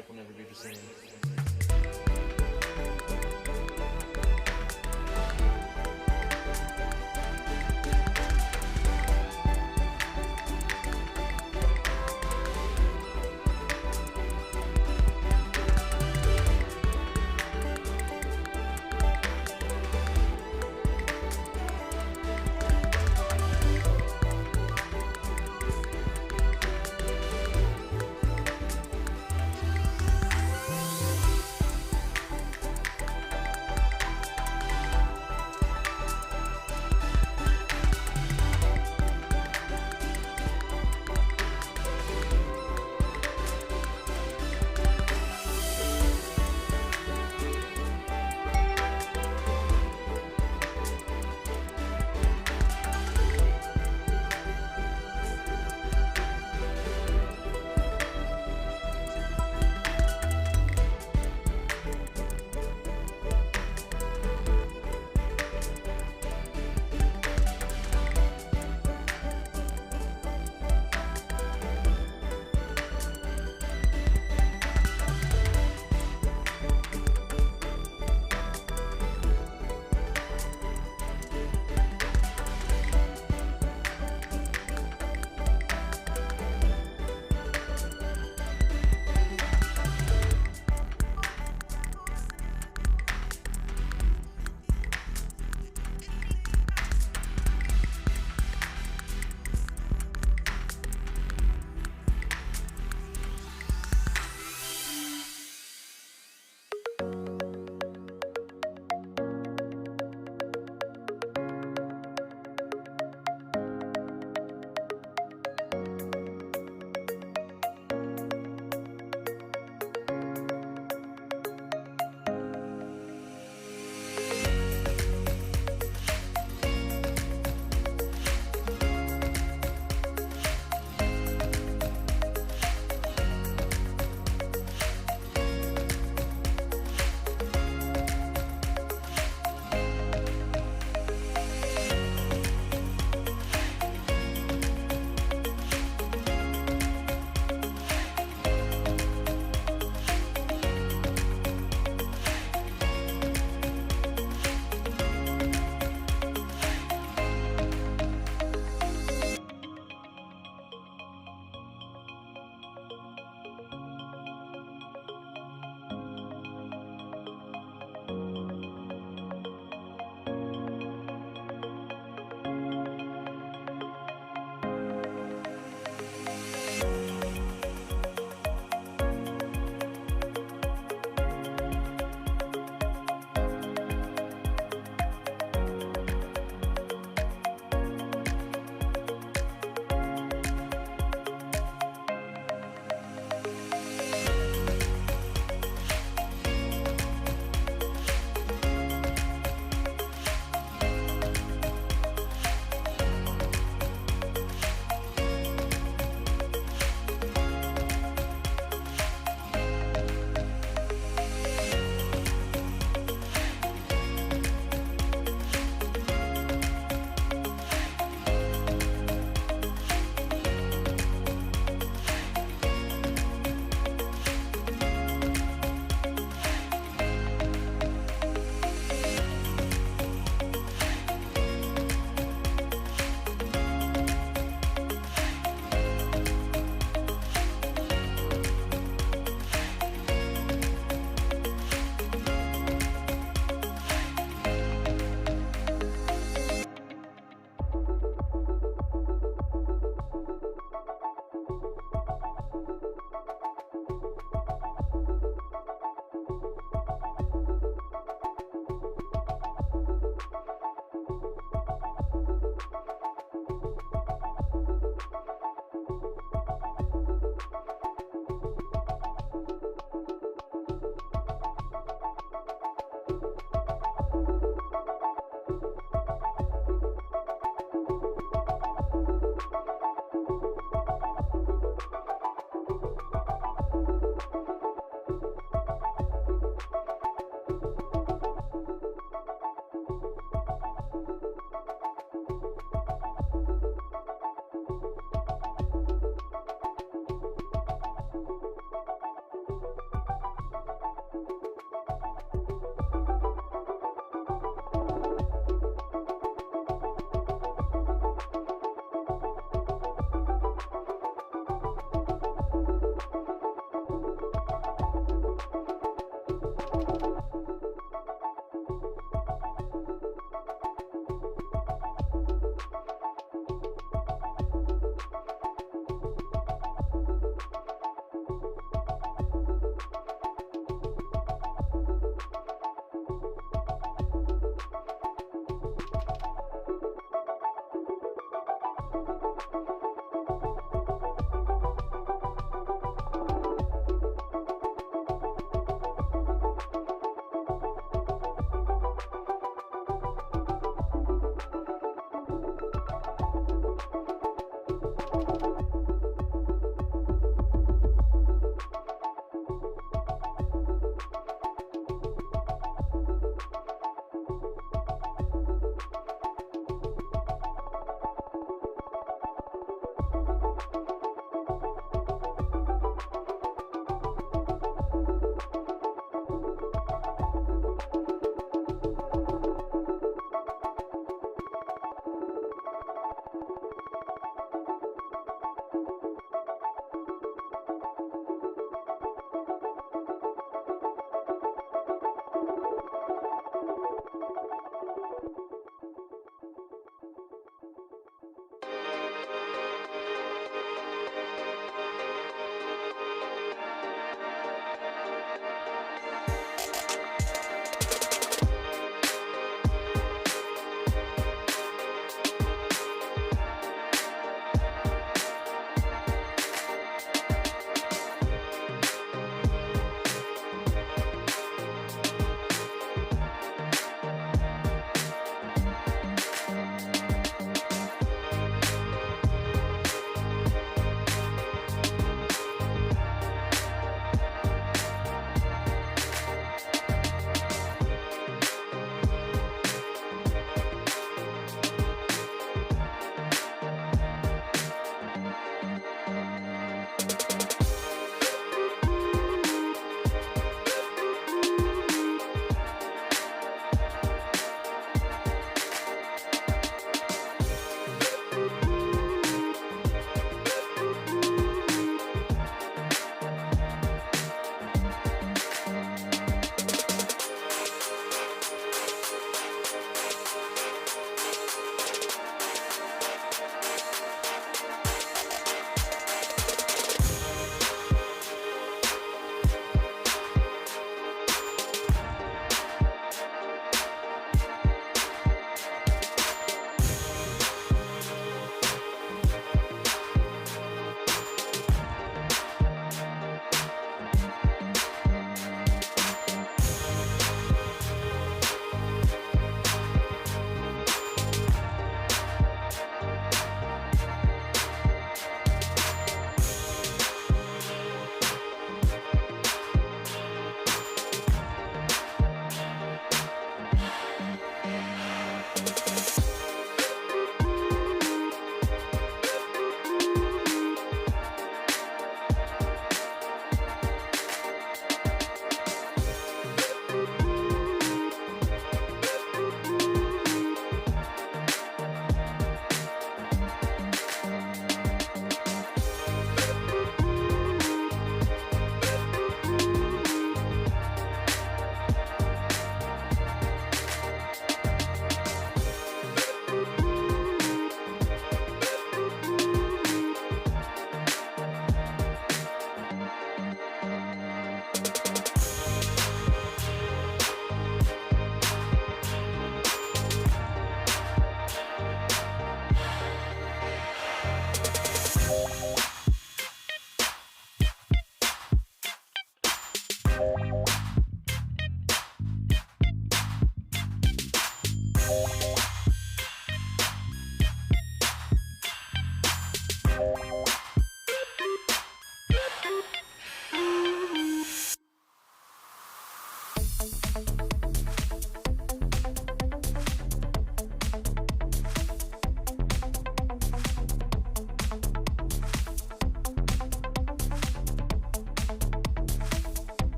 life will never be the same.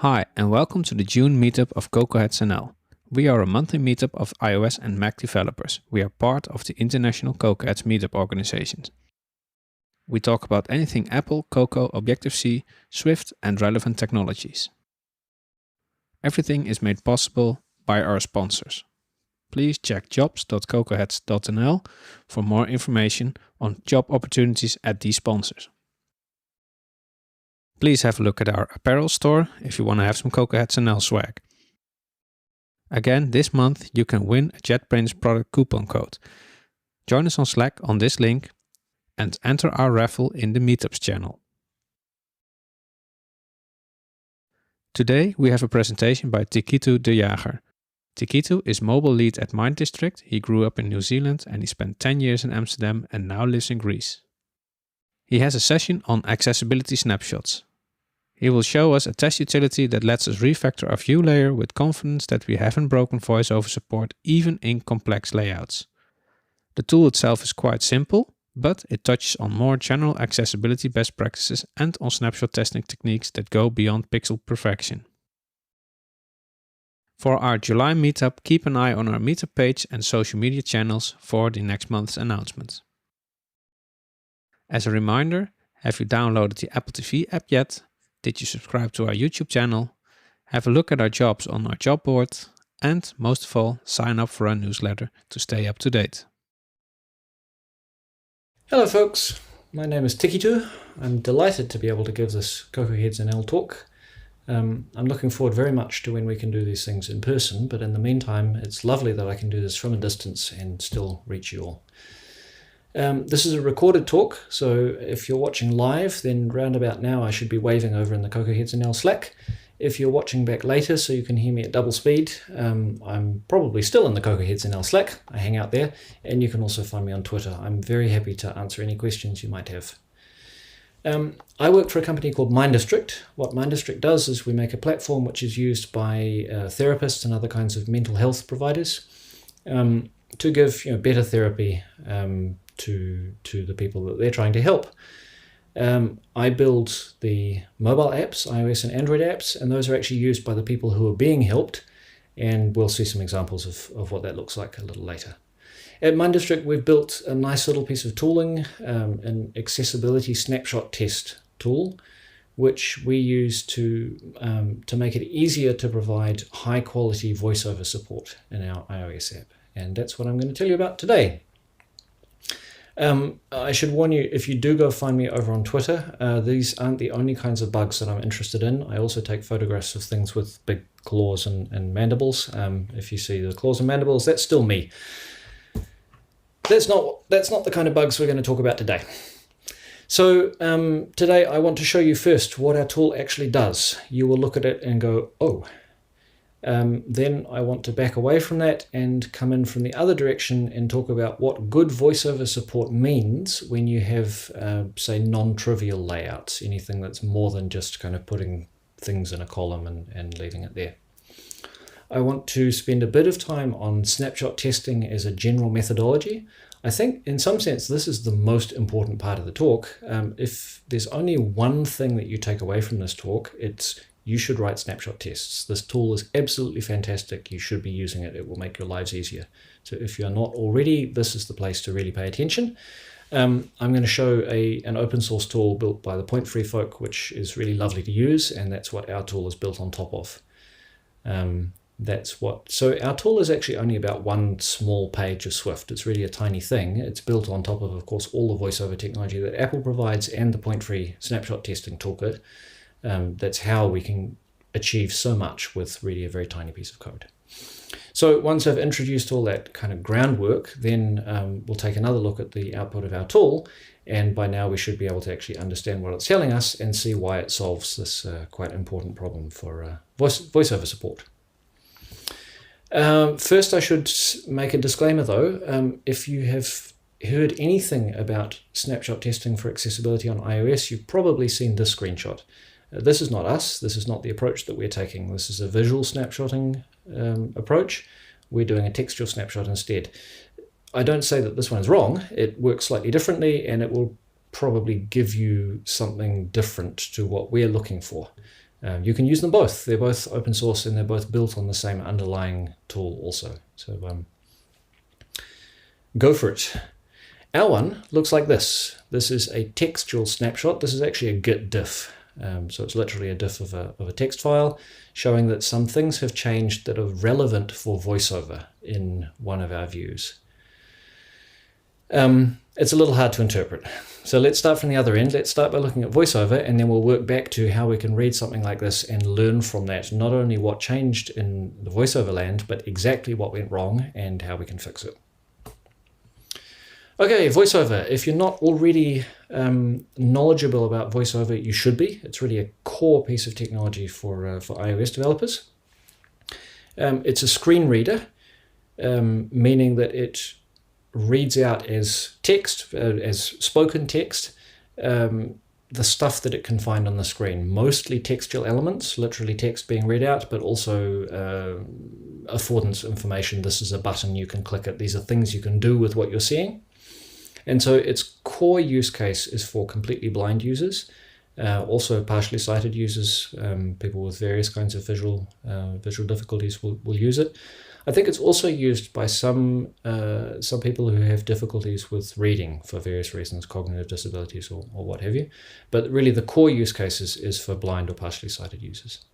Hi, and welcome to the June meetup of CocoaHeadsNL. We are a monthly meetup of iOS and Mac developers. We are part of the International CocoaHeads Meetup organization. We talk about anything Apple, Cocoa, Objective-C, Swift, and relevant technologies. Everything is made possible by our sponsors. Please check jobs.cocoaheads.nl for more information on job opportunities at these sponsors. Please have a look at our apparel store if you want to have some CocoaHeadsNL swag. Again, this month you can win a JetBrains product coupon code. Join us on Slack on this link and enter our raffle in the Meetups channel. Today we have a presentation by Tikitu de Jager. Tikitu is mobile lead at Minddistrict. He grew up in New Zealand and he spent 10 years in Amsterdam and now lives in Greece. He has a session on accessibility snapshots. He will show us a test utility that lets us refactor our view layer with confidence that we haven't broken VoiceOver support even in complex layouts. The tool itself is quite simple, but it touches on more general accessibility best practices and on snapshot testing techniques that go beyond pixel perfection. For our July meetup, keep an eye on our meetup page and social media channels for the next month's announcement. As a reminder, have you downloaded the Apple TV app yet? Did you subscribe to our YouTube channel? Have a look at our jobs on our job board? And most of all, sign up for our newsletter to stay up to date. Hello folks, my name is Tikitu. I'm delighted to be able to give this CocoaHeadsNL talk. I'm looking forward very much to when we can do these things in person, but in the meantime it's lovely that I can do this from a distance and still reach you all. This is a recorded talk, so if you're watching live, then round about now I should be waving over in the CocoaHeadsNL Slack. If you're watching back later so you can hear me at double speed, I'm probably still in the CocoaHeadsNL Slack. I hang out there, and you can also find me on Twitter. I'm very happy to answer any questions you might have. I work for a company called Minddistrict. What Minddistrict does is we make a platform which is used by therapists and other kinds of mental health providers to give better therapy to the people that they're trying to help. I build the mobile apps, iOS and Android apps, and those are actually used by the people who are being helped, and we'll see some examples of what that looks like a little later. At Minddistrict, we've built a nice little piece of tooling, an accessibility snapshot test tool, which we use to make it easier to provide high-quality VoiceOver support in our iOS app. And that's what I'm going to tell you about today. I should warn you, if you do go find me over on Twitter, these aren't the only kinds of bugs that I'm interested in. I also take photographs of things with big claws and mandibles. If you see the claws and mandibles, that's still me. That's not the kind of bugs we're going to talk about today. So today I want to show you first what our tool actually does. You will look at it and go, oh. Then I want to back away from that and come in from the other direction and talk about what good VoiceOver support means when you have, say, non-trivial layouts, anything that's more than just kind of putting things in a column and leaving it there. I want to spend a bit of time on snapshot testing as a general methodology. I think in some sense this is the most important part of the talk. If there's only one thing that you take away from this talk, it's you should write snapshot tests. This tool is absolutely fantastic. You should be using it. It will make your lives easier. So if you're not already, this is the place to really pay attention. I'm going to show an open source tool built by the Point Free folk, which is really lovely to use, and that's what our tool is built on top of. So our tool is actually only about one small page of Swift. It's really a tiny thing. It's built on top of course, all the VoiceOver technology that Apple provides and the Point Free snapshot testing toolkit. That's how we can achieve so much with really a very tiny piece of code. So once I've introduced all that kind of groundwork, then we'll take another look at the output of our tool, and by now we should be able to actually understand what it's telling us and see why it solves this quite important problem for VoiceOver support. First I should make a disclaimer though. If you have heard anything about snapshot testing for accessibility on iOS, you've probably seen this screenshot. This is not us. This is not the approach that we're taking. This is a visual snapshotting approach. We're doing a textual snapshot instead. I don't say that this one is wrong. It works slightly differently, and it will probably give you something different to what we're looking for. You can use them both. They're both open source and they're both built on the same underlying tool also. So go for it. Our one looks like this. This is a textual snapshot. This is actually a Git diff. So it's literally a diff of a text file showing that some things have changed that are relevant for VoiceOver in one of our views. It's a little hard to interpret. So let's start from the other end. Let's start by looking at VoiceOver, and then we'll work back to how we can read something like this and learn from that, not only what changed in the VoiceOver land, but exactly what went wrong and how we can fix it. Okay, VoiceOver. If you're not already knowledgeable about VoiceOver, you should be. It's really a core piece of technology for iOS developers. It's a screen reader, meaning that it reads out as text, as spoken text, the stuff that it can find on the screen. Mostly textual elements, literally text being read out, but also affordance information. This is a button, you can click it. These are things you can do with what you're seeing. And so its core use case is for completely blind users, also partially sighted users, people with various kinds of visual difficulties will use it. I think it's also used by some people who have difficulties with reading for various reasons, cognitive disabilities or what have you. But really the core use case is for blind or partially sighted users.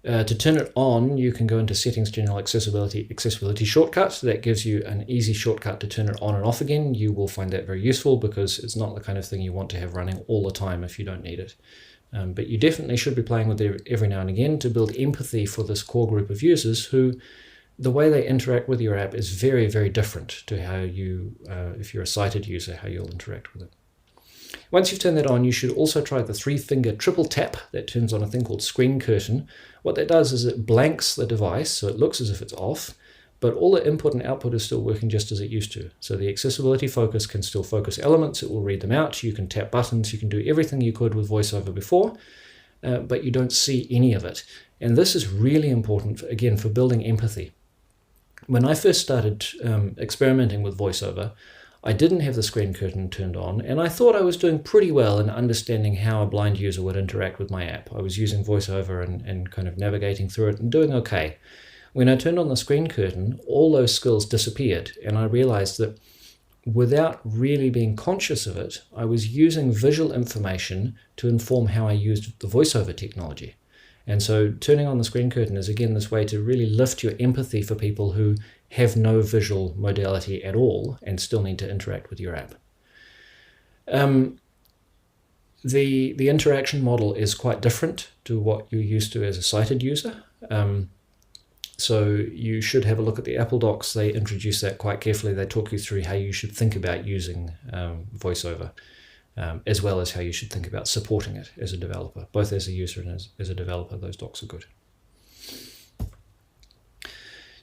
To turn it on, you can go into Settings, General Accessibility Shortcut. That gives you an easy shortcut to turn it on and off again. You will find that very useful because it's not the kind of thing you want to have running all the time if you don't need it. But you definitely should be playing with it every now and again to build empathy for this core group of users who, the way they interact with your app is very, very different to how you, if you're a sighted user, how you'll interact with it. Once you've turned that on, you should also try the 3-finger triple tap that turns on a thing called screen curtain. What that does is it blanks the device, so it looks as if it's off, but all the input and output is still working just as it used to. So the accessibility focus can still focus elements, it will read them out, you can tap buttons, you can do everything you could with VoiceOver before, but you don't see any of it. And this is really important, again, for building empathy. When I first started experimenting with VoiceOver, I didn't have the screen curtain turned on, and I thought I was doing pretty well in understanding how a blind user would interact with my app. I was using VoiceOver and kind of navigating through it and doing okay. When I turned on the screen curtain, all those skills disappeared, and I realized that without really being conscious of it, I was using visual information to inform how I used the VoiceOver technology. And so turning on the screen curtain is, again, this way to really lift your empathy for people who have no visual modality at all and still need to interact with your app. The interaction model is quite different to what you're used to as a sighted user. So you should have a look at the Apple docs. They introduce that quite carefully. They talk you through how you should think about using VoiceOver, as well as how you should think about supporting it as a developer. Both as a user and as a developer, those docs are good.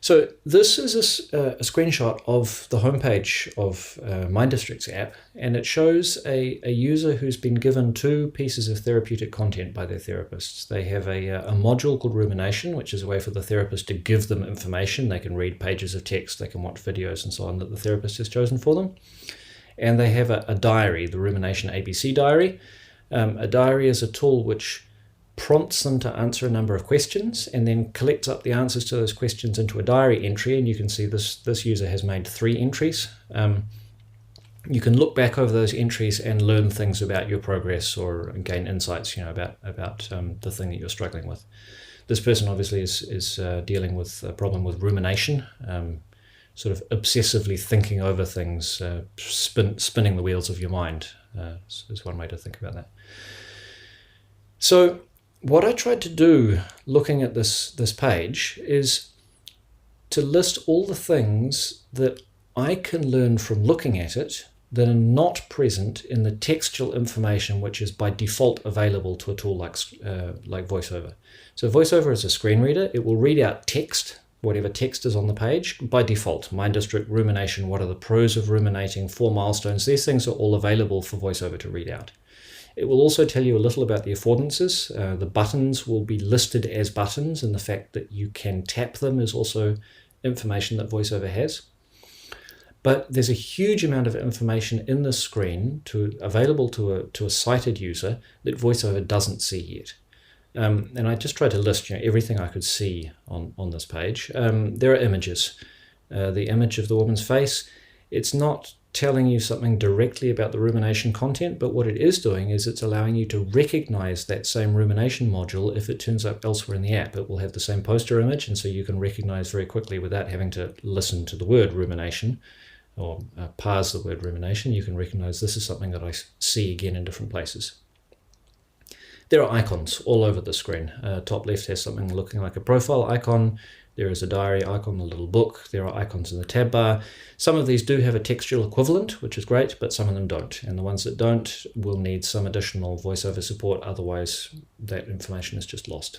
So this is a screenshot of the homepage of Minddistrict's app, and it shows a user who's been given 2 pieces of therapeutic content by their therapists. They have a module called Rumination, which is a way for the therapist to give them information. They can read pages of text, they can watch videos and so on that the therapist has chosen for them. And they have a diary, the Rumination ABC diary. A diary is a tool which prompts them to answer a number of questions and then collects up the answers to those questions into a diary entry. And you can see this user has made 3 entries. You can look back over those entries and learn things about your progress or gain insights, about the thing that you're struggling with. This person obviously is dealing with a problem with rumination, sort of obsessively thinking over things, spinning the wheels of your mind is one way to think about that. So what I tried to do looking at this page is to list all the things that I can learn from looking at it that are not present in the textual information which is by default available to a tool like VoiceOver. So VoiceOver is a screen reader. It will read out text, whatever text is on the page, by default. Minddistrict, rumination, what are the pros of ruminating, 4 milestones. These things are all available for VoiceOver to read out. It will also tell you a little about the affordances. The buttons will be listed as buttons, and the fact that you can tap them is also information that VoiceOver has. But there's a huge amount of information in the screen available to a sighted user that VoiceOver doesn't see yet. And I just tried to list everything I could see on this page. There are images. The image of the woman's face, it's not telling you something directly about the rumination content, but what it is doing is it's allowing you to recognize that same rumination module if it turns up elsewhere in the app. It will have the same poster image, and so you can recognize very quickly without having to listen to the word rumination or parse the word rumination. You can recognize this is something that I see again in different places. There are icons all over the screen. Top left has something looking like a profile icon. There is a diary icon, a little book. There are icons in the tab bar. Some of these do have a textual equivalent, which is great, but some of them don't. And the ones that don't will need some additional VoiceOver support. Otherwise, that information is just lost.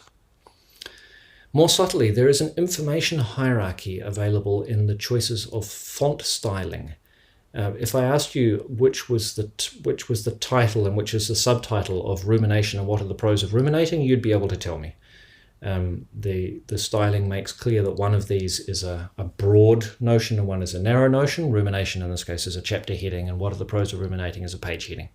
More subtly, there is an information hierarchy available in the choices of font styling. If I asked you which was the title and which is the subtitle of rumination and what are the pros of ruminating, you'd be able to tell me. The styling makes clear that one of these is a broad notion and one is a narrow notion. Rumination in this case is a chapter heading, and what are the pros of ruminating is a page heading.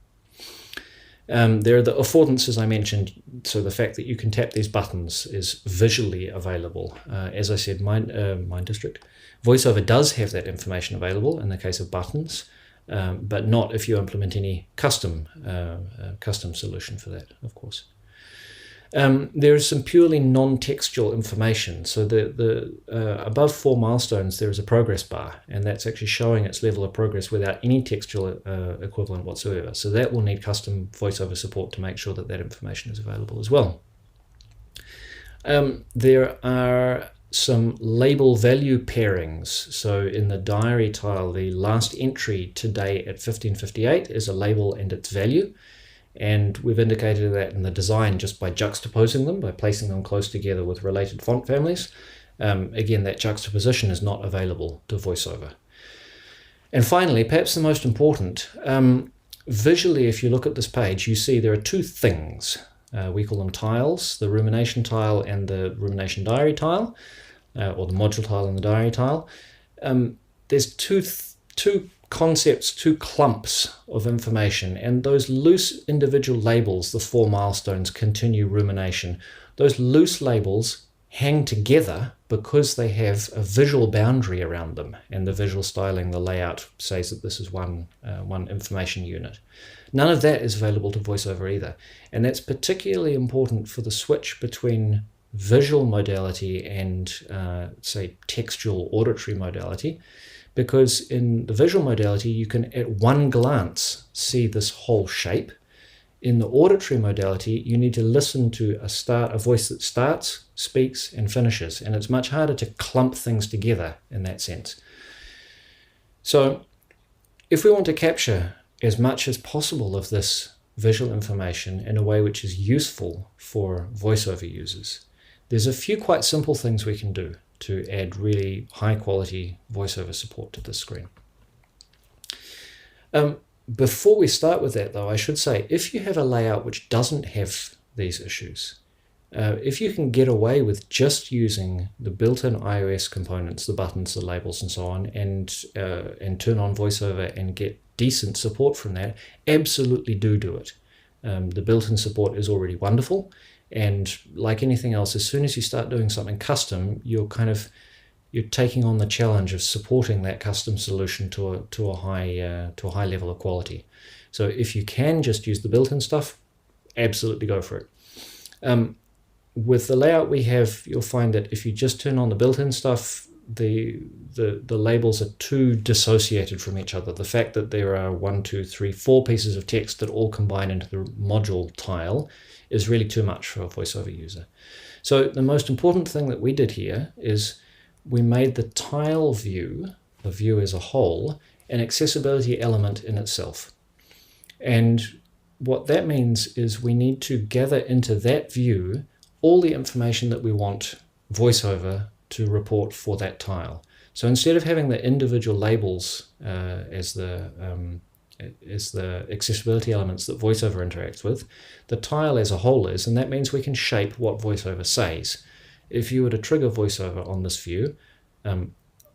There are the affordances I mentioned, so the fact that you can tap these buttons is visually available. As I said, Minddistrict. VoiceOver does have that information available in the case of buttons, but not if you implement any custom solution for that, of course. There is some purely non-textual information. So the above 4 milestones, there is a progress bar, and that's actually showing its level of progress without any textual equivalent whatsoever. So that will need custom VoiceOver support to make sure that that information is available as well. There are some label value pairings. So in the diary tile, the last entry today at 15:58 is a label and its value. And we've indicated that in the design just by juxtaposing them, by placing them close together with related font families. Again, that juxtaposition is not available to VoiceOver. And finally, perhaps the most important, visually, if you look at this page, you see there are 2 things. We call them tiles, the rumination tile and the rumination diary tile, or the module tile and the diary tile. There's two concepts, 2 clumps of information, and those loose individual labels, the 4 milestones, continue rumination. Those loose labels hang together because they have a visual boundary around them, and the visual styling, the layout, says that this is one information unit. None of that is available to VoiceOver either, and that's particularly important for the switch between visual modality and, say, textual auditory modality. Because in the visual modality, you can at one glance see this whole shape. In the auditory modality, you need to listen to a voice that starts, speaks, and finishes, and it's much harder to clump things together in that sense. So if we want to capture as much as possible of this visual information in a way which is useful for VoiceOver users, there's a few quite simple things we can do to add really high quality VoiceOver support to this screen. Before we start with that though, I should say, if you have a layout which doesn't have these issues, if you can get away with just using the built-in iOS components, the buttons, the labels and so on, and turn on VoiceOver and get decent support from that, absolutely do it. The built-in support is already wonderful. And like anything else, as soon as you start doing something custom, you're taking on the challenge of supporting that custom solution to a high level of quality. So if you can just use the built-in stuff, absolutely go for it. With the layout we have, you'll find that if you just turn on the built-in stuff, the labels are too dissociated from each other. The fact that there are 1, 2, 3, 4 pieces of text that all combine into the module tile is really too much for a VoiceOver user. So the most important thing that we did here is we made the tile view, the view as a whole, an accessibility element in itself. And what that means is we need to gather into that view all the information that we want VoiceOver to report for that tile. So instead of having the individual labels as the accessibility elements that VoiceOver interacts with, the tile as a whole is, and that means we can shape what VoiceOver says. If you were to trigger VoiceOver on this view,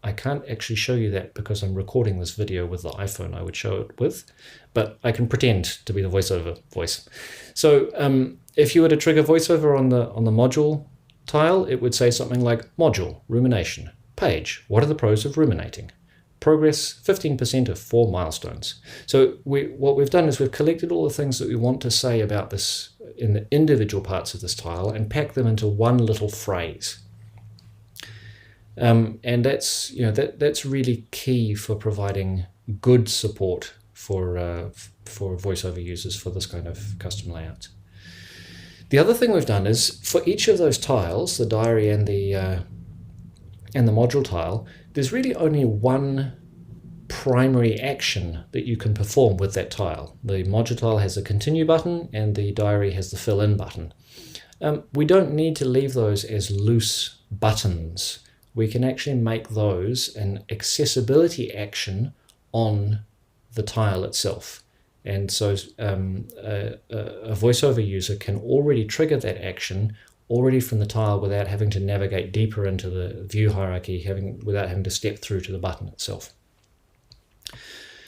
I can't actually show you that because I'm recording this video with the iPhone I would show it with, but I can pretend to be the VoiceOver voice. So if you were to trigger VoiceOver on the module tile, it would say something like module, rumination, page, what are the pros of ruminating? Progress, 15% of 4 milestones. So what we've done is we've collected all the things that we want to say about this in the individual parts of this tile and packed them into one little phrase. And that's that's really key for providing good support for VoiceOver users for this kind of custom layout. The other thing we've done is for each of those tiles, the diary and the module tile, there's really only one primary action that you can perform with that tile. The module tile has a continue button and the diary has the fill in button. We don't need to leave those as loose buttons. We can actually make those an accessibility action on the tile itself. And so a VoiceOver user can already trigger that action already from the tile without having to navigate deeper into the view hierarchy, without having to step through to the button itself.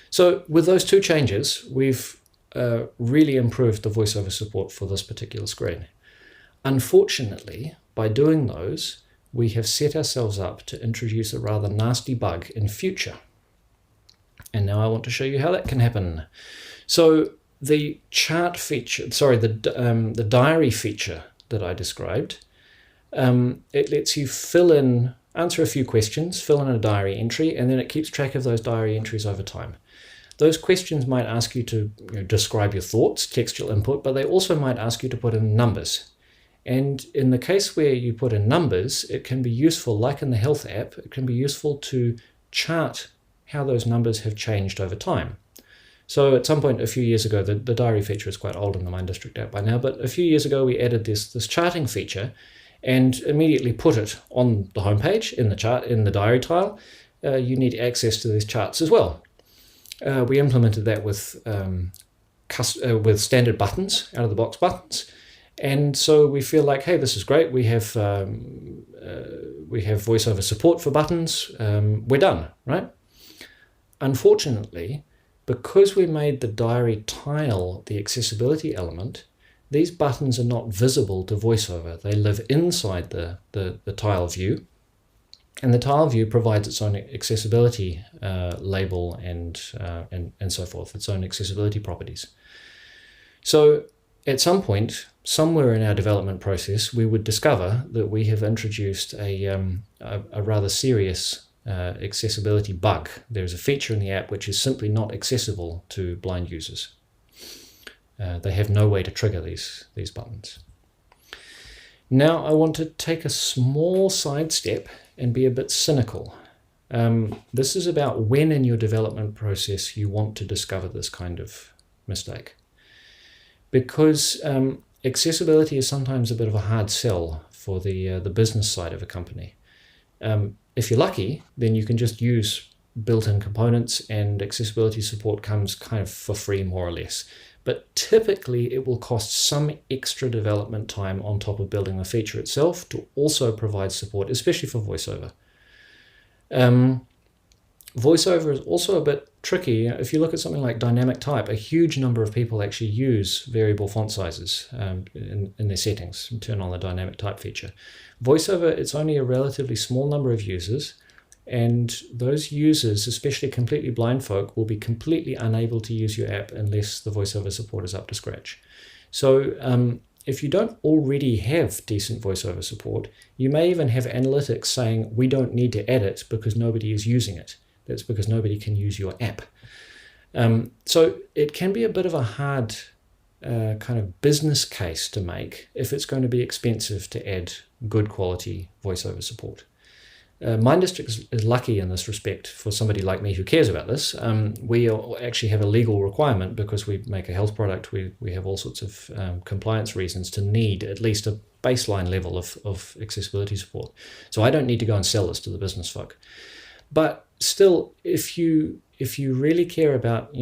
So with those two changes, we've really improved the VoiceOver support for this particular screen. Unfortunately, by doing those, we have set ourselves up to introduce a rather nasty bug in future. And now I want to show you how that can happen. So the chart feature, the diary feature that I described, it lets you answer a few questions, fill in a diary entry, and then it keeps track of those diary entries over time. Those questions might ask you to describe your thoughts, textual input, but they also might ask you to put in numbers. And in the case where you put in numbers, it can be useful, like in the health app, it can be useful to chart how those numbers have changed over time. So at some point a few years ago, the diary feature is quite old in the Minddistrict app by now, but a few years ago we added this charting feature and immediately put it on the homepage in the diary tile. You need access to these charts as well. We implemented that with standard buttons, out of the box buttons. And so we feel like, hey, this is great. We have VoiceOver support for buttons. We're done, right? Unfortunately, because we made the diary tile the accessibility element, these buttons are not visible to VoiceOver. They live inside the tile view, and the tile view provides its own accessibility label and so forth, its own accessibility properties. So at some point, somewhere in our development process, we would discover that we have introduced a rather serious accessibility bug. There's a feature in the app which is simply not accessible to blind users. They have no way to trigger these buttons. Now I want to take a small sidestep and be a bit cynical. This is about when in your development process you want to discover this kind of mistake. Because accessibility is sometimes a bit of a hard sell for the business side of a company. If you're lucky, then you can just use built-in components and accessibility support comes kind of for free, more or less. But typically it will cost some extra development time on top of building the feature itself to also provide support, especially for VoiceOver. VoiceOver is also a bit tricky. If you look at something like dynamic type, a huge number of people actually use variable font sizes in their settings and turn on the dynamic type feature. VoiceOver, it's only a relatively small number of users, and those users, especially completely blind folk, will be completely unable to use your app unless the VoiceOver support is up to scratch. So if you don't already have decent VoiceOver support, you may even have analytics saying we don't need to add it because nobody is using it. That's because nobody can use your app. So it can be a bit of a hard kind of business case to make if it's going to be expensive to add good quality VoiceOver support. Minddistrict is lucky in this respect for somebody like me who cares about this. We actually have a legal requirement because we make a health product. We have all sorts of compliance reasons to need at least a baseline level of accessibility support. So I don't need to go and sell this to the business folk. But still, if you really care about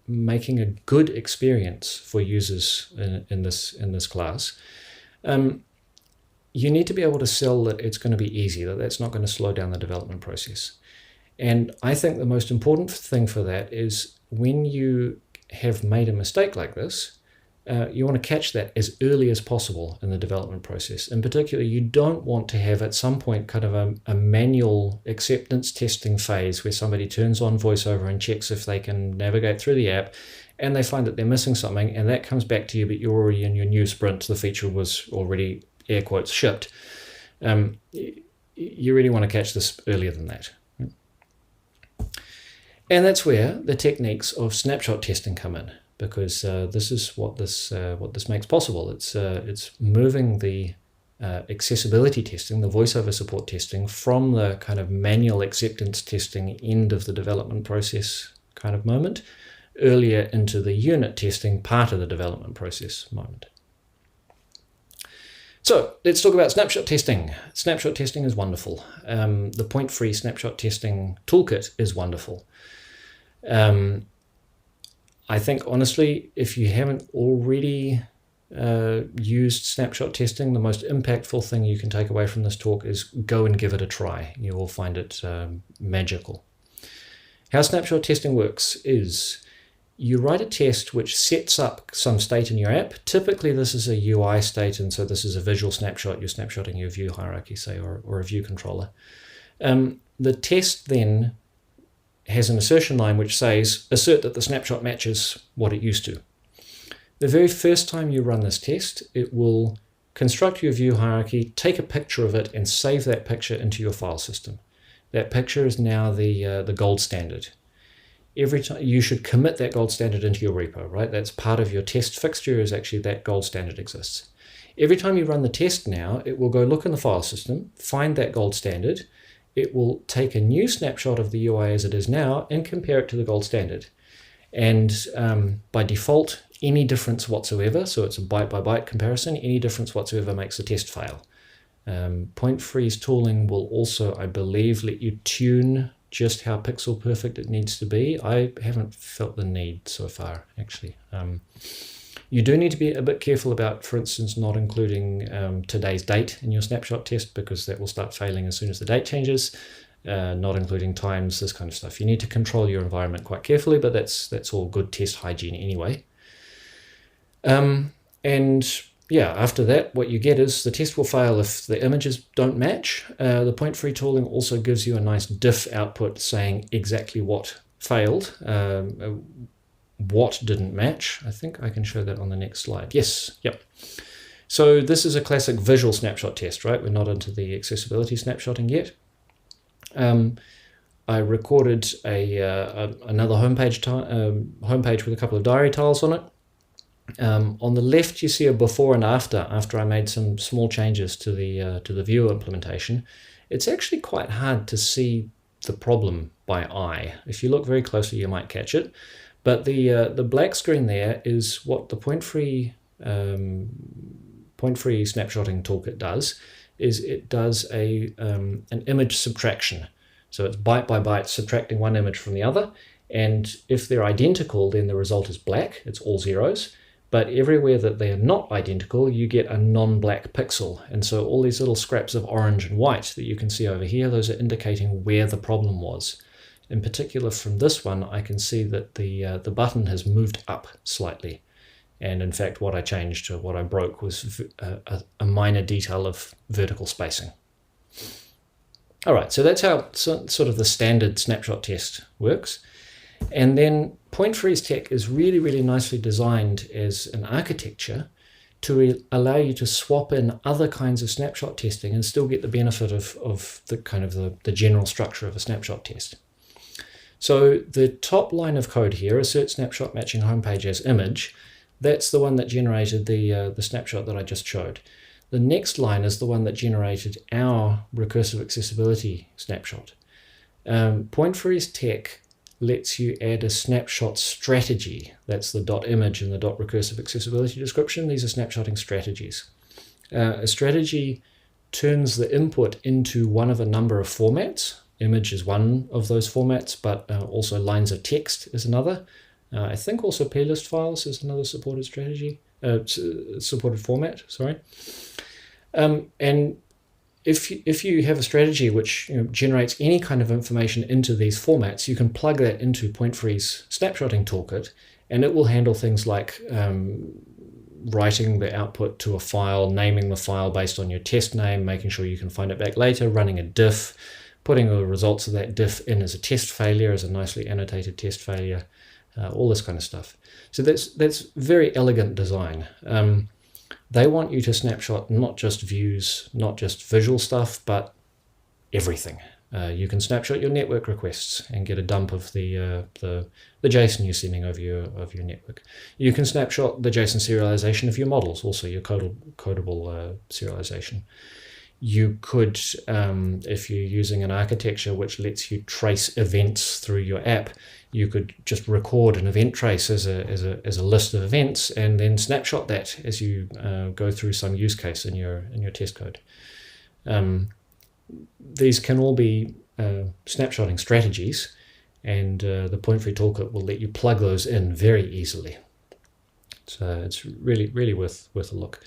making a good experience for users in this class, you need to be able to sell that it's going to be easy, that that's not going to slow down the development process. And I think the most important thing for that is when you have made a mistake like this, you want to catch that as early as possible in the development process. In particular, you don't want to have at some point kind of a manual acceptance testing phase where somebody turns on VoiceOver and checks if they can navigate through the app, and they find that they're missing something, and that comes back to you, but you're already in your new sprint. The feature was already, air quotes, shipped. You really want to catch this earlier than that. And that's where the techniques of snapshot testing come in, because this is what this makes possible. It's moving the accessibility testing, the VoiceOver support testing, from the kind of manual acceptance testing end of the development process kind of moment earlier into the unit testing part of the development process moment. So let's talk about snapshot testing. Snapshot testing is wonderful. The point-free snapshot testing toolkit is wonderful. I think, honestly, if you haven't already used snapshot testing, the most impactful thing you can take away from this talk is go and give it a try. You will find it magical. How snapshot testing works is you write a test which sets up some state in your app. Typically, this is a UI state, and so this is a visual snapshot. You're snapshotting your view hierarchy, say, or a view controller. The test then has an assertion line which says, assert that the snapshot matches what it used to. The very first time you run this test, it will construct your view hierarchy, take a picture of it, and save that picture into your file system. That picture is now the gold standard. Every time you should commit that gold standard into your repo, right? That's part of your test fixture, is actually that gold standard exists. Every time you run the test now, it will go look in the file system, find that gold standard. It will take a new snapshot of the UI as it is now and compare it to the gold standard. And by default, any difference whatsoever, so it's a byte by byte comparison, any difference whatsoever makes the test fail. Point freeze tooling will also, I believe, let you tune just how pixel perfect it needs to be. I haven't felt the need so far, actually. You do need to be a bit careful about, for instance, not including today's date in your snapshot test, because that will start failing as soon as the date changes. Not including times, this kind of stuff. You need to control your environment quite carefully, but that's all good test hygiene anyway. And yeah, after that, what you get is the test will fail if the images don't match. The point-free tooling also gives you a nice diff output saying exactly what failed, what didn't match. I think I can show that on the next slide. Yes, yep. So this is a classic visual snapshot test, right? We're not into the accessibility snapshotting yet. I recorded another homepage with a couple of diary tiles on it. On the left, you see a before and after I made some small changes to the viewer implementation. It's actually quite hard to see the problem by eye. If you look very closely, you might catch it. But the black screen there is what the point-free snapshotting toolkit does. Is it does an image subtraction. So it's byte by byte subtracting one image from the other. And if they're identical, then the result is black. It's all zeros. But everywhere that they are not identical, you get a non-black pixel. And so all these little scraps of orange and white that you can see over here, those are indicating where the problem was. In particular, from this one, I can see that the button has moved up slightly. And in fact, what I changed, or what I broke, was a minor detail of vertical spacing. All right, so that's how sort of the standard snapshot test works. And then point freeze tech is really, really nicely designed as an architecture to allow you to swap in other kinds of snapshot testing and still get the benefit of the kind of the general structure of a snapshot test. So the top line of code here, assert snapshot matching homepage as image, that's the one that generated the snapshot that I just showed. The next line is the one that generated our recursive accessibility snapshot. Point freeze tech lets you add a snapshot strategy. That's the .image and the .recursive accessibility description. These are snapshotting strategies. A strategy turns the input into one of a number of formats. Image is one of those formats, but also lines of text is another. I think also playlist files is another supported strategy, supported format, sorry. And if you have a strategy which generates any kind of information into these formats, you can plug that into Point3's snapshotting toolkit, and it will handle things like writing the output to a file, naming the file based on your test name, making sure you can find it back later, running a diff, putting the results of that diff in as a test failure, as a nicely annotated test failure, all this kind of stuff. So that's very elegant design. They want you to snapshot not just views, not just visual stuff, but everything. You can snapshot your network requests and get a dump of the JSON you're sending over your network. You can snapshot the JSON serialization of your models, also your codable serialization. You could, if you're using an architecture which lets you trace events through your app, you could just record an event trace as a list of events and then snapshot that as you go through some use case in your test code. These can all be snapshotting strategies, and the Point3 toolkit will let you plug those in very easily. So it's really worth a look.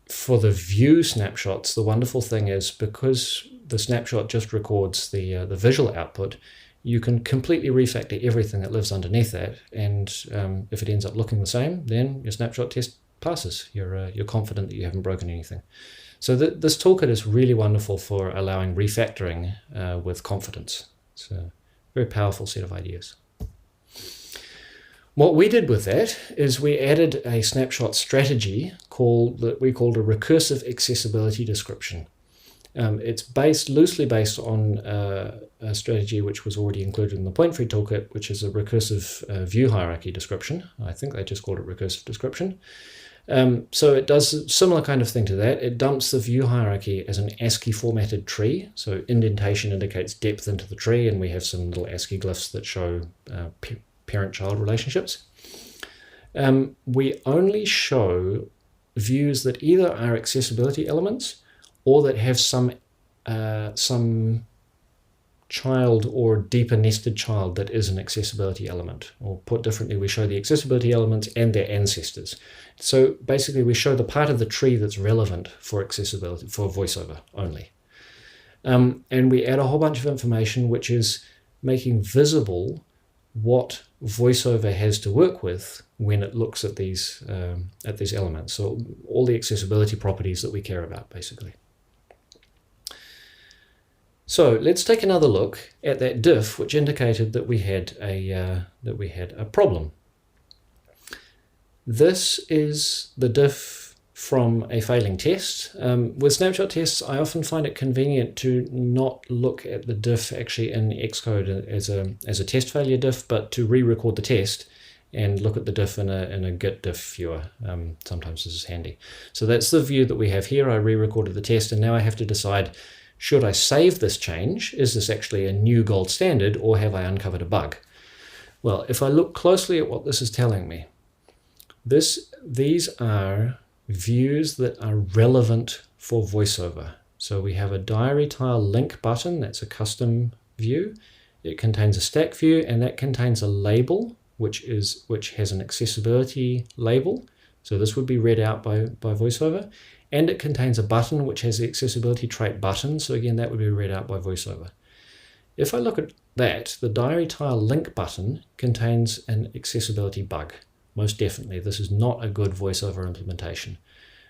For the view snapshots, the wonderful thing is because the snapshot just records the visual output, you can completely refactor everything that lives underneath that, and if it ends up looking the same, then your snapshot test passes. You're confident that you haven't broken anything. So this toolkit is really wonderful for allowing refactoring with confidence. It's a very powerful set of ideas. What we did with that is we added a snapshot strategy that we called a recursive accessibility description. It's loosely based on a strategy which was already included in the Point3 toolkit, which is a recursive view hierarchy description. I think they just called it recursive description. So it does a similar kind of thing to that. It dumps the view hierarchy as an ASCII formatted tree. So indentation indicates depth into the tree, and we have some little ASCII glyphs that show parent-child relationships. We only show views that either are accessibility elements or that have some child or deeper nested child that is an accessibility element. Or put differently, we show the accessibility elements and their ancestors. So basically we show the part of the tree that's relevant for accessibility, for VoiceOver only. And we add a whole bunch of information which is making visible what VoiceOver has to work with when it looks at these elements. So all the accessibility properties that we care about, basically. So let's take another look at that diff, which indicated that we had a problem. This is the diff from a failing test. With snapshot tests, I often find it convenient to not look at the diff actually in Xcode as a test failure diff, but to re-record the test and look at the diff in a Git diff viewer. Sometimes this is handy. So that's the view that we have here. I re-recorded the test, and now I have to decide, should I save this change? Is this actually a new gold standard, or have I uncovered a bug? Well, if I look closely at what this is telling me, these are views that are relevant for VoiceOver. So we have a diary tile link button, that's a custom view. It contains a stack view, and that contains a label, which has an accessibility label. So this would be read out by VoiceOver. And it contains a button which has the accessibility trait button. So again, that would be read out by VoiceOver. If I look at that, the diary tile link button contains an accessibility bug. Most definitely, this is not a good VoiceOver implementation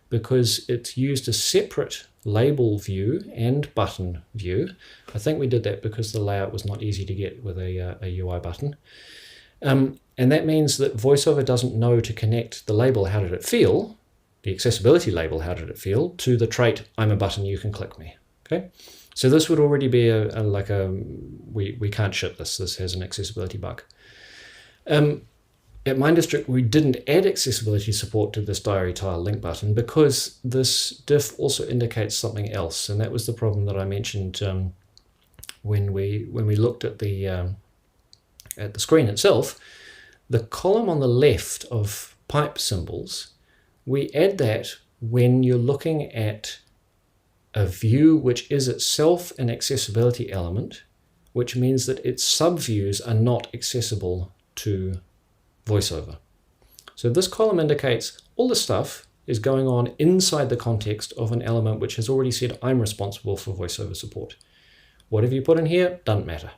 because it's used a separate label view and button view. I think we did that because the layout was not easy to get with a UI button. And that means that VoiceOver doesn't know to connect the label, how did it feel, the accessibility label, how did it feel, to the trait, I'm a button, you can click me. Okay, so this would already be we can't ship this. This has an accessibility bug. At Minddistrict, we didn't add accessibility support to this diary tile link button because this diff also indicates something else, and that was the problem that I mentioned when we looked at the screen itself. The column on the left of pipe symbols, we add that when you're looking at a view which is itself an accessibility element, which means that its subviews are not accessible to VoiceOver. So this column indicates all the stuff is going on inside the context of an element which has already said I'm responsible for VoiceOver support. Whatever you put in here doesn't matter.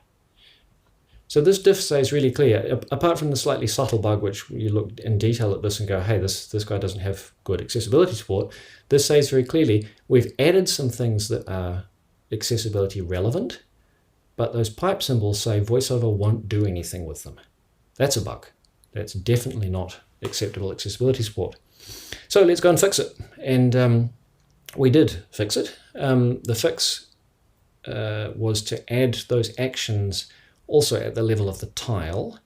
So this diff stays really clear, apart from the slightly subtle bug which you look in detail at this and go, hey, this guy doesn't have good accessibility support. This says very clearly we've added some things that are accessibility relevant, but those pipe symbols say VoiceOver won't do anything with them. That's a bug. That's definitely not acceptable accessibility support. So let's go and fix it. And we did fix it. The fix was to add those actions also at the level of the tile.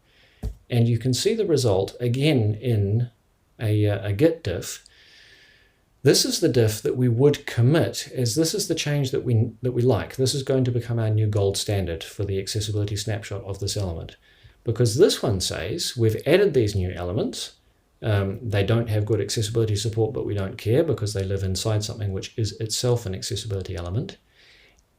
And you can see the result again in a Git diff. This is the diff that we would commit, as this is the change that we like. This is going to become our new gold standard for the accessibility snapshot of this element. Because this one says we've added these new elements. They don't have good accessibility support, but we don't care because they live inside something which is itself an accessibility element.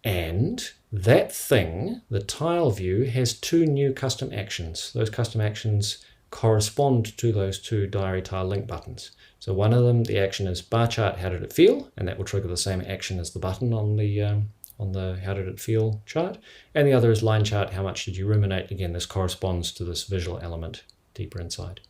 And that thing, the tile view, has two new custom actions. Those custom actions correspond to those two diary tile link buttons. So one of them, the action is bar chart, how did it feel? And that will trigger the same action as the button on the how did it feel chart. And the other is line chart, how much did you ruminate? Again, this corresponds to this visual element deeper inside.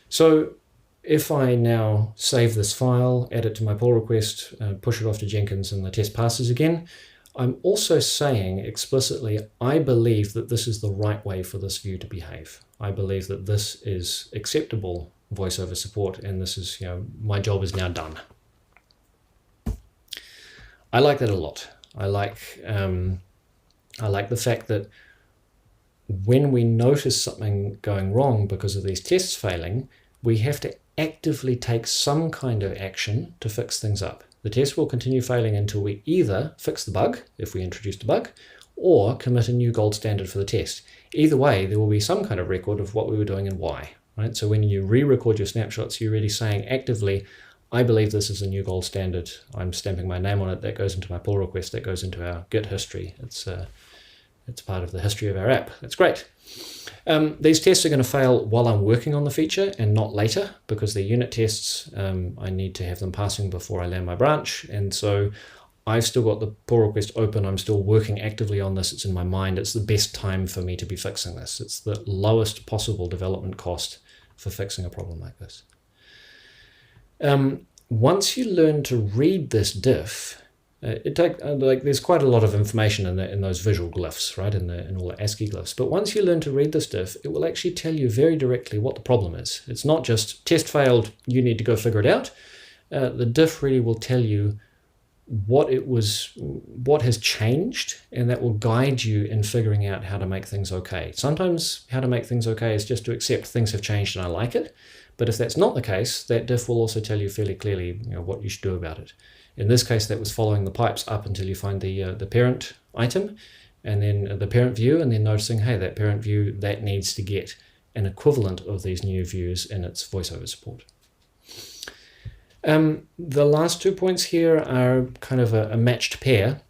So if I now save this file, add it to my pull request, push it off to Jenkins and the test passes again, I'm also saying explicitly, I believe that this is the right way for this view to behave. I believe that this is acceptable VoiceOver support, and this is, my job is now done. I like that a lot. I like the fact that when we notice something going wrong because of these tests failing, we have to actively take some kind of action to fix things up. The test will continue failing until we either fix the bug, if we introduced a bug, or commit a new gold standard for the test. Either way, there will be some kind of record of what we were doing and why. Right? So when you re-record your snapshots, you're really saying actively, I believe this is a new gold standard. I'm stamping my name on it. That goes into my pull request. That goes into our Git history. It's part of the history of our app. That's great. These tests are going to fail while I'm working on the feature and not later, because they're unit tests. I need to have them passing before I land my branch. And so I've still got the pull request open. I'm still working actively on this. It's in my mind. It's the best time for me to be fixing this. It's the lowest possible development cost for fixing a problem like this. Once you learn to read this diff, there's quite a lot of information in those visual glyphs, right? In all the ASCII glyphs. But once you learn to read this diff, it will actually tell you very directly what the problem is. It's not just test failed, you need to go figure it out. The diff really will tell you what has changed, and that will guide you in figuring out how to make things okay. Sometimes how to make things okay is just to accept things have changed and I like it. But if that's not the case, that diff will also tell you fairly clearly what you should do about it. In this case, that was following the pipes up until you find the parent item, and then the parent view, and then noticing, hey, that parent view, that needs to get an equivalent of these new views in its VoiceOver support. The last 2 points here are kind of a matched pair.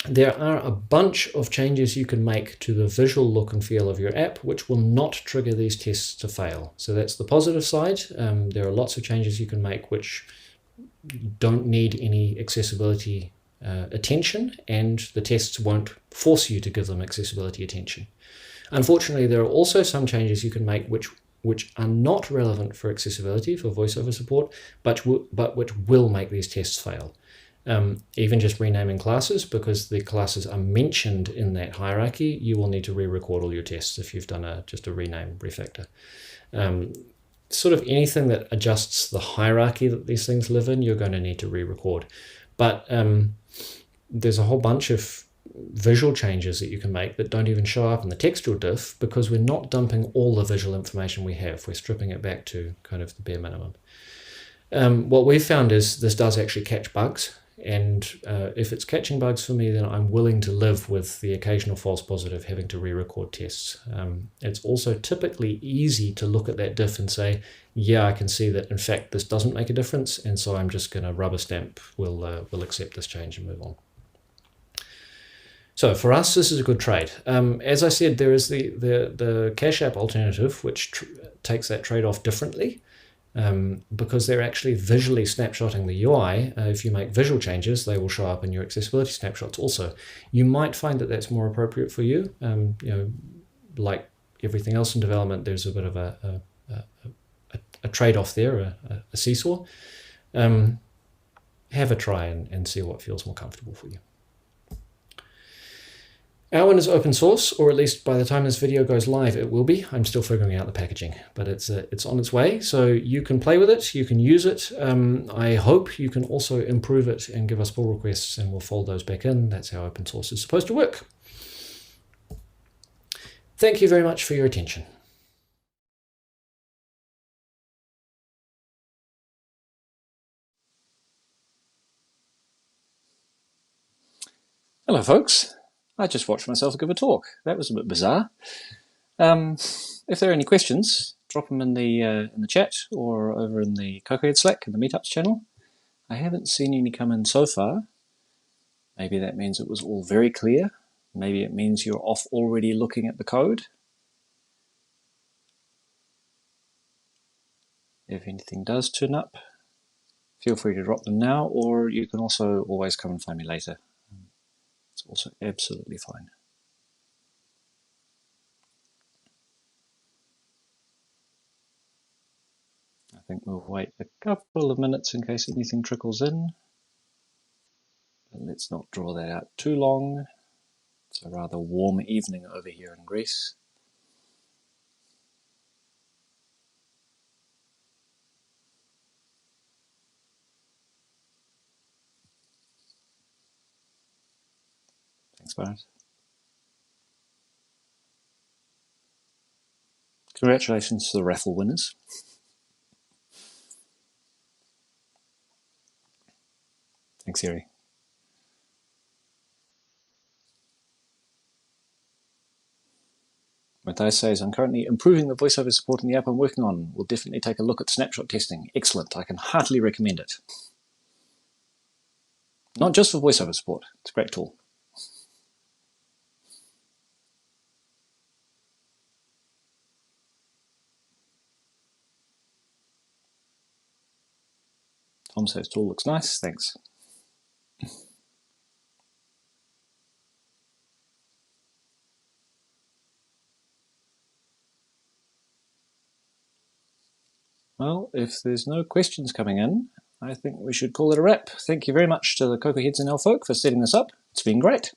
There are a bunch of changes you can make to the visual look and feel of your app, which will not trigger these tests to fail. So that's the positive side. There are lots of changes you can make which don't need any accessibility attention, and the tests won't force you to give them accessibility attention. Unfortunately, there are also some changes you can make which are not relevant for accessibility, for VoiceOver support, but which will make these tests fail. Even just renaming classes, because the classes are mentioned in that hierarchy, you will need to re-record all your tests if you've done just a rename refactor. Sort of anything that adjusts the hierarchy that these things live in, you're going to need to re-record. But there's a whole bunch of visual changes that you can make that don't even show up in the textual diff, because we're not dumping all the visual information we have. We're stripping it back to kind of the bare minimum. What we've found is this does actually catch bugs. And if it's catching bugs for me, then I'm willing to live with the occasional false positive having to re-record tests. It's also typically easy to look at that diff and say, yeah, I can see that, in fact, this doesn't make a difference, and so I'm just going to rubber stamp, we'll accept this change and move on. So for us, this is a good trade. As I said, there is the Cash App alternative, which takes that trade-off differently. because they're actually visually snapshotting the UI. If you make visual changes, they will show up in your accessibility snapshots also. You might find that that's more appropriate for you. Like everything else in development, there's a bit of a trade-off there, a seesaw. Have a try and see what feels more comfortable for you. Our one is open source, or at least by the time this video goes live, it will be. I'm still figuring out the packaging, but it's on its way. So you can play with it, you can use it. I hope you can also improve it and give us pull requests, and we'll fold those back in. That's how open source is supposed to work. Thank you very much for your attention. Hello, folks. I just watched myself give a talk. That was a bit bizarre. If there are any questions, drop them in the chat or over in the CocoaHead Slack in the Meetups channel. I haven't seen any come in so far. Maybe that means it was all very clear. Maybe it means you're off already looking at the code. If anything does turn up, feel free to drop them now, or you can also always come and find me later. It's also absolutely fine. I think we'll wait a couple of minutes in case anything trickles in. But let's not draw that out too long. It's a rather warm evening over here in Greece. Thanks, Barrett. Congratulations to the raffle winners. Thanks, Yuri. Matthias says, I'm currently improving the VoiceOver support in the app I'm working on. We'll definitely take a look at snapshot testing. Excellent. I can heartily recommend it. Not just for VoiceOver support. It's a great tool. Tom says, tool looks nice. Thanks. Well, if there's no questions coming in, I think we should call it a wrap. Thank you very much to the CocoaHeadsNL folk for setting this up. It's been great.